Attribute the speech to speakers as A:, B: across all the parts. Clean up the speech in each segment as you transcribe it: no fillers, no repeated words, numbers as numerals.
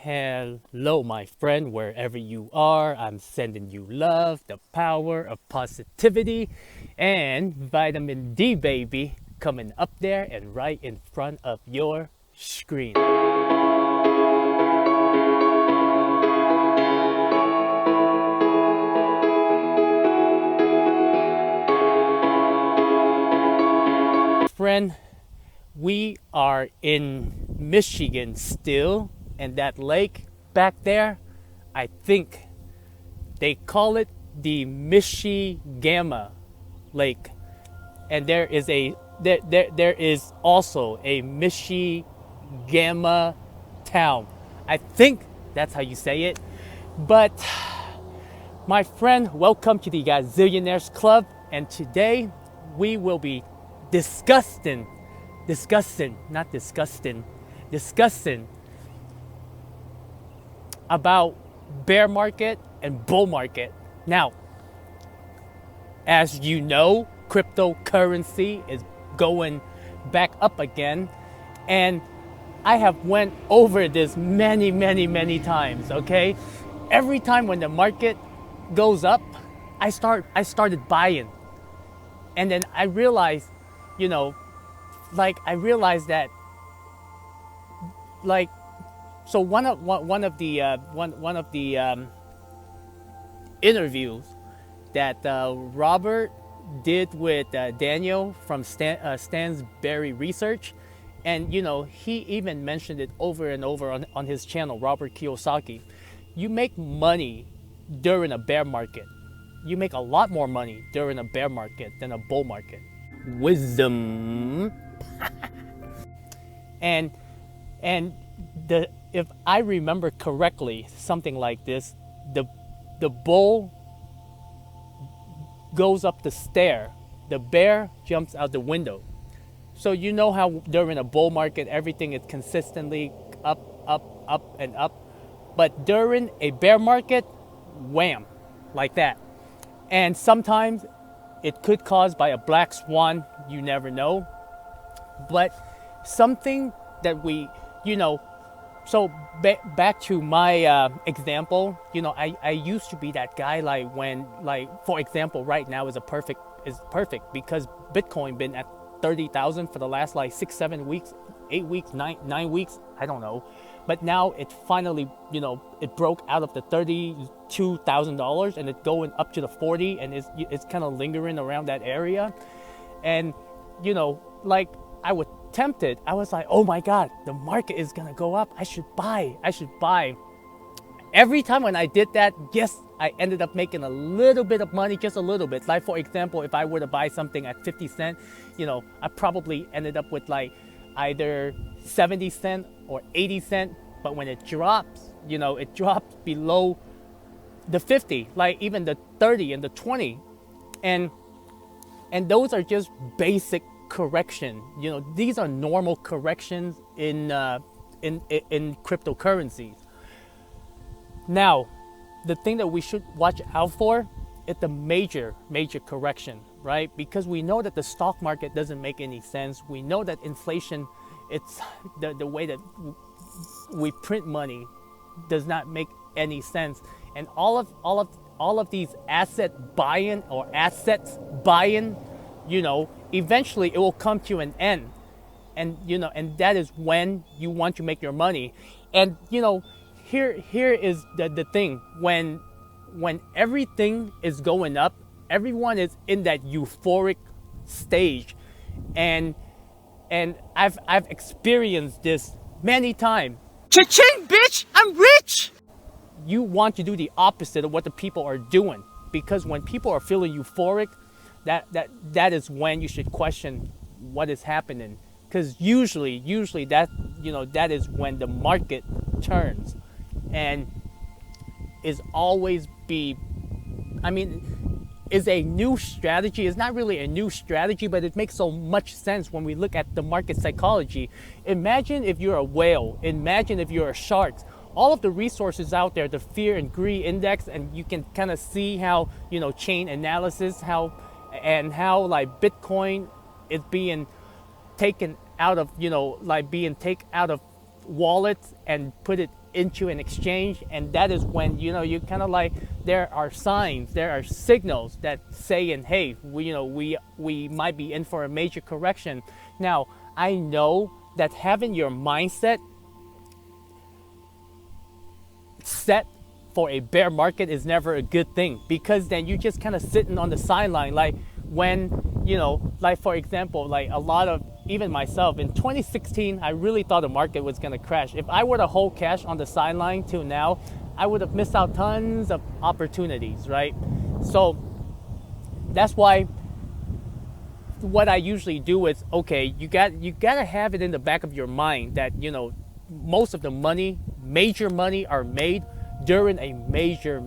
A: Hello, my friend, wherever you are. I'm sending you love, the power of positivity, and vitamin D, baby, coming up there and right in front of your screen. Friend, we are in Michigan still, and that lake back there, I think they call it the Michigama Lake, and there is also a Michigama town. I think that's how you say it. But my friend, welcome to the Gazillionaires Club, and today we will be discussing about bear market and bull market. Now, as you know, cryptocurrency is going back up again, and I have went over this many times, okay? Every time when the market goes up, I started buying. And then I realized, I realized that, so one of the interviews that Robert did with Daniel from Stansberry Research, and he even mentioned it over and over on his channel, Robert Kiyosaki. You make money during a bear market. You make a lot more money during a bear market than a bull market. Wisdom. and if I remember correctly, something like this, the bull goes up the stair, the bear jumps out the window. So you know how during a bull market everything is consistently up and up, but during a bear market, wham, like that. And sometimes it could cause by a black swan, you never know. But something that we, so back to my example, I used to be that guy, for example, right now is perfect because Bitcoin been at 30,000 for the last 6, 7 weeks, 8 weeks, 9 weeks, I don't know. But now it finally, it broke out of the $32,000 and it's going up to the 40, and it's kind of lingering around that area. And, I was tempted. I was like, oh my God, the market is going to go up. I should buy. Every time when I did that, yes, I ended up making a little bit of money, just a little bit. Like, for example, if I were to buy something at 50 cents, I probably ended up with either 70 cents or 80 cents. But when it drops, it drops below the 50, even the 30 and the 20. And those are just basic correction. These are normal corrections in cryptocurrencies. Now, the thing that we should watch out for is the major correction, right? Because we know that the stock market doesn't make any sense. We know that inflation, it's the way that we print money does not make any sense. And all of these assets buying, eventually it will come to an end. And and that is when you want to make your money. And here is the thing. When everything is going up, everyone is in that euphoric stage. And I've experienced this many times. Cha-ching, bitch! I'm rich! You want to do the opposite of what the people are doing, because when people are feeling euphoric, that is when you should question what is happening. Because usually that that is when the market turns, and is always is a new strategy. It's not really a new strategy, but it makes so much sense when we look at the market psychology. Imagine if you're a whale. Imagine if you're a shark. All of the resources out there, the fear and greed index, and you can kind of see how, chain analysis, how Bitcoin is being taken out of, being taken out of wallets and put it into an exchange, and that is when you kind of like, there are signs, there are signals that saying, hey, we might be in for a major correction. Now, I know that having your mindset set for a bear market is never a good thing, because then you're just kind of sitting on the sideline. Like when, like for example, like a lot of, even myself in 2016, I really thought the market was going to crash. If I were to hold cash on the sideline till now, I would have missed out tons of opportunities, right? So that's why what I usually do is, okay, you got to have it in the back of your mind that, most of the money, major money, are made during a major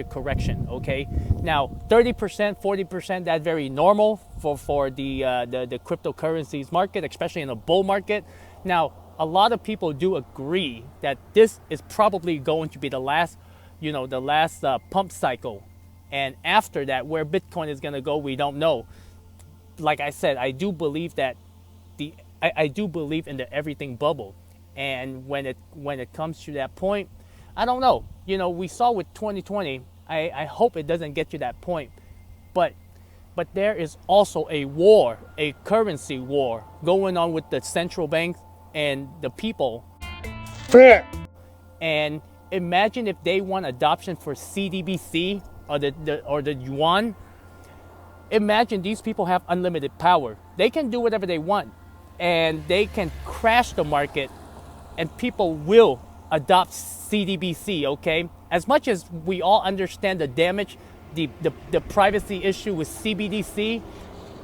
A: correction. Okay, now 30%, 40%, that's very normal for the cryptocurrencies market, especially in a bull market. Now, a lot of people do agree that this is probably going to be the last pump cycle, and after that, where Bitcoin is going to go, we don't know. Like I said, I do believe that I do believe in the everything bubble, and when it comes to that point, I don't know. We saw with 2020. I hope it doesn't get to that point, but there is also a war, a currency war going on with the central banks and the people.
B: Fair.
A: And imagine if they want adoption for CDBC or the yuan. Imagine these people have unlimited power. They can do whatever they want, and they can crash the market, and people will adopt CDBC, okay? As much as we all understand the damage, the privacy issue with CBDC,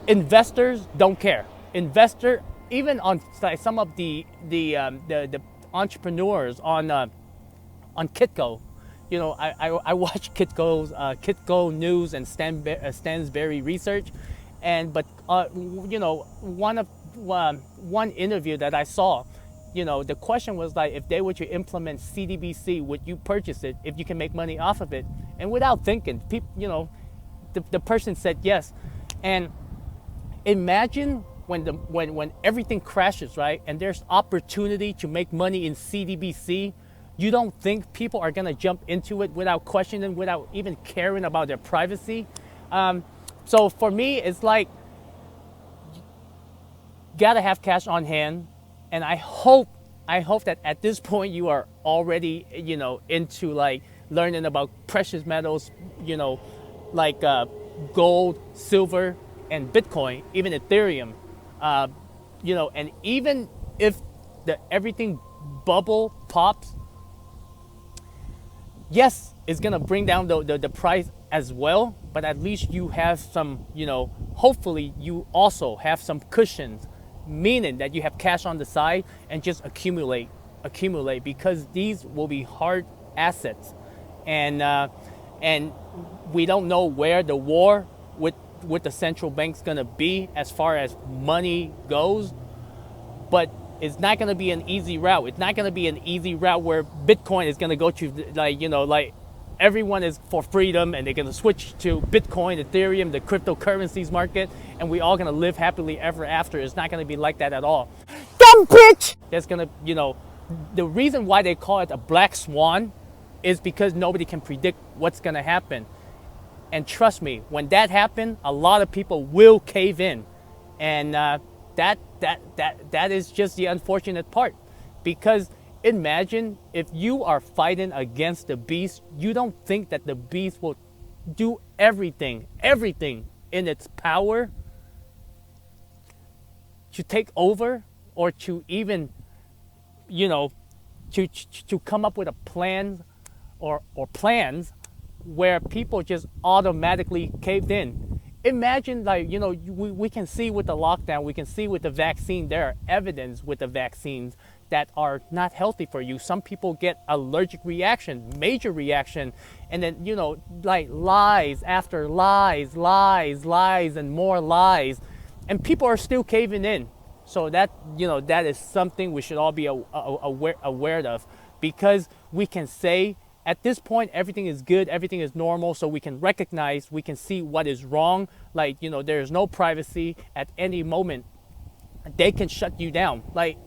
A: investors don't care. Even on some of the entrepreneurs on Kitco, I watch Kitco News and Stansberry Research, one interview that I saw, the question was like, if they were to implement CDBC, would you purchase it if you can make money off of it? And without thinking, the person said yes. And imagine when everything crashes, right? And there's opportunity to make money in CDBC. You don't think people are gonna jump into it without questioning, without even caring about their privacy? So for me, it's like, gotta have cash on hand. And I hope that at this point you are already, into like learning about precious metals, like gold, silver, and Bitcoin, even Ethereum, and even if the everything bubble pops, yes, it's gonna bring down the price as well, but at least you have some, hopefully you also have some cushions, meaning that you have cash on the side and just accumulate, because these will be hard assets, and we don't know where the war with the central bank's gonna be as far as money goes, but it's not gonna be an easy route. It's not gonna be an easy route where Bitcoin is gonna go to like everyone is for freedom and they're gonna switch to Bitcoin, Ethereum, the cryptocurrencies market, and we all gonna live happily ever after. It's not gonna be like that at all.
B: Dumb bitch!
A: There's gonna, the reason why they call it a black swan is because nobody can predict what's gonna happen. And trust me, when that happens, a lot of people will cave in, and that is just the unfortunate part. Because imagine if you are fighting against the beast, you don't think that the beast will do everything in its power to take over, or to even, to come up with a plan or plans where people just automatically caved in. Imagine, like, we can see with the lockdown, we can see with the vaccine, there are evidence with the vaccines that are not healthy for you. Some people get allergic reaction, major reaction, and then, like lies after lies, and more lies, and people are still caving in. So that, that is something we should all be aware of, because we can say, at this point, everything is good, everything is normal, so we can recognize, we can see what is wrong. Like, there is no privacy at any moment. they can shut you down. Like,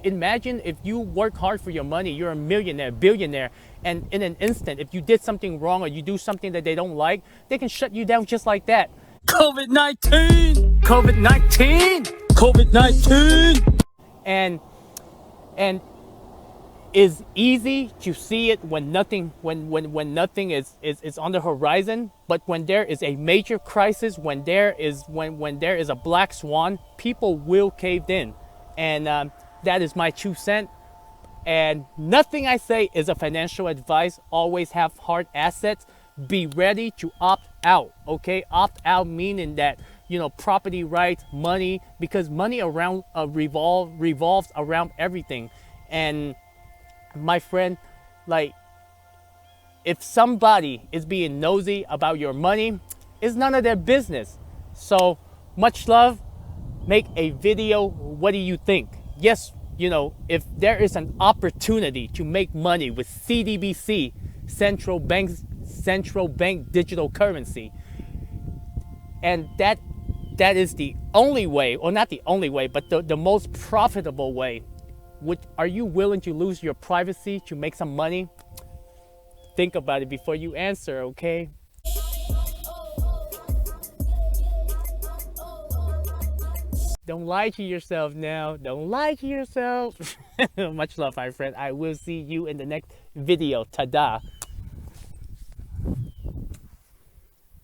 A: imagine if you work hard for your money, you're a millionaire, billionaire, and in an instant, if you did something wrong or you do something that they don't like, they can shut you down just like that. COVID-19! COVID-19! COVID-19! And is easy to see it when nothing is on the horizon, but when there is a major crisis, when there is a black swan, people will cave in. And that is my 2 cents. And nothing I say is a financial advice. Always have hard assets. Be ready to opt out. Okay, opt out meaning that property rights, money, because money around revolves around everything. And my friend, like, if somebody is being nosy about your money, it's none of their business. So much love. Make a video. What do you think? Yes, if there is an opportunity to make money with CDBC, central bank digital currency, and that is the only way, or not the only way, but the most profitable way. Are you willing to lose your privacy to make some money? Think about it before you answer, okay? Don't lie to yourself now. Don't lie to yourself. Much love, my friend. I will see you in the next video. Ta-da.